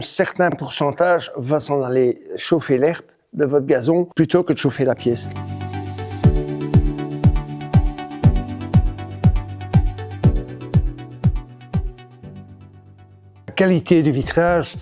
Un certain pourcentage va s'en aller chauffer l'herbe de votre gazon plutôt que de chauffer la pièce. La qualité du vitrage,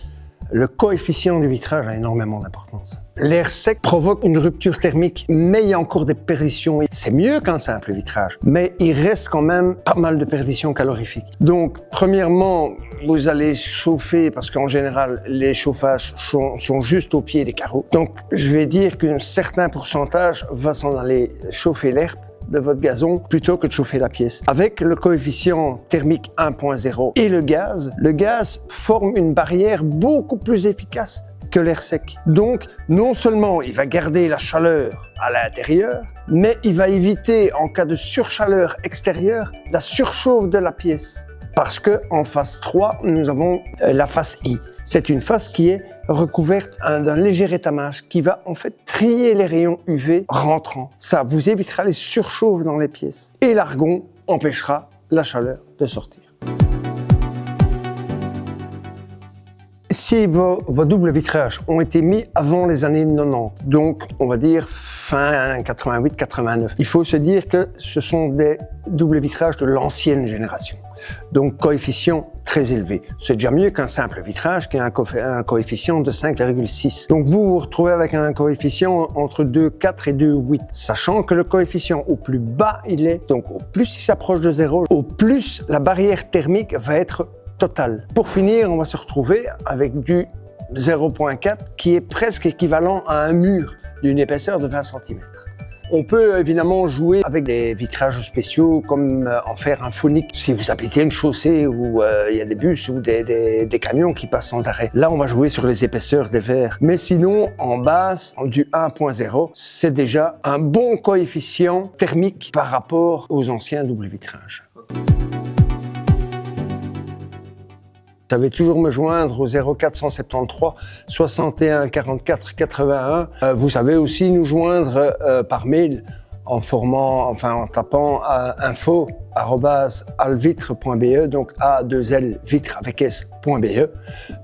le coefficient du vitrage a énormément d'importance. L'air sec provoque une rupture thermique, mais il y a encore des perditions. C'est mieux qu'un simple vitrage, mais il reste quand même pas mal de perditions calorifiques. Donc, premièrement, vous allez chauffer, parce qu'en général, les chauffages sont juste au pied des carreaux. Donc, je vais dire qu'un certain pourcentage va s'en aller chauffer l'herbe de votre gazon plutôt que de chauffer la pièce. Avec le coefficient thermique 1.0 et le gaz forme une barrière beaucoup plus efficace que l'air sec. Donc, non seulement il va garder la chaleur à l'intérieur, mais il va éviter, en cas de surchaleur extérieure, la surchauffe de la pièce. Parce que en phase 3, nous avons la phase I. C'est une phase qui est recouverte d'un léger étamage qui va en fait trier les rayons UV rentrants. Ça vous évitera les surchauffes dans les pièces. Et l'argon empêchera la chaleur de sortir. Si vos doubles vitrages ont été mis avant les années 90, donc on va dire fin 88-89, il faut se dire que ce sont des doubles vitrages de l'ancienne génération. Donc coefficient très élevé. C'est déjà mieux qu'un simple vitrage qui a un coefficient de 5,6. Donc vous vous retrouvez avec un coefficient entre 2,4 et 2,8. Sachant que le coefficient au plus bas il est, donc au plus il s'approche de 0, au plus la barrière thermique va être totale. Pour finir, on va se retrouver avec du 0,4 qui est presque équivalent à un mur d'une épaisseur de 20 cm. On peut évidemment jouer avec des vitrages spéciaux comme en faire un phonique. Si vous habitez une chaussée où il y a des bus ou des camions qui passent sans arrêt, là on va jouer sur les épaisseurs des verres. Mais sinon, en base, du 1.0, c'est déjà un bon coefficient thermique par rapport aux anciens doubles vitrages. Vous savez toujours me joindre au 0473 61 44 81. Vous savez aussi nous joindre par mail en tapant info@alvitre.be, donc A2L vitre avec S.be,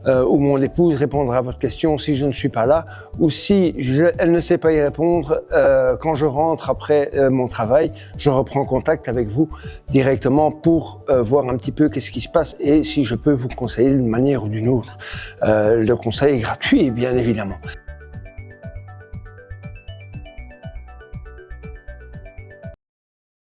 où mon épouse répondra à votre question si je ne suis pas là, ou si elle ne sait pas y répondre, quand je rentre après mon travail, je reprends contact avec vous directement pour voir un petit peu qu'est-ce qui se passe et si je peux vous conseiller d'une manière ou d'une autre. Le conseil est gratuit, bien évidemment.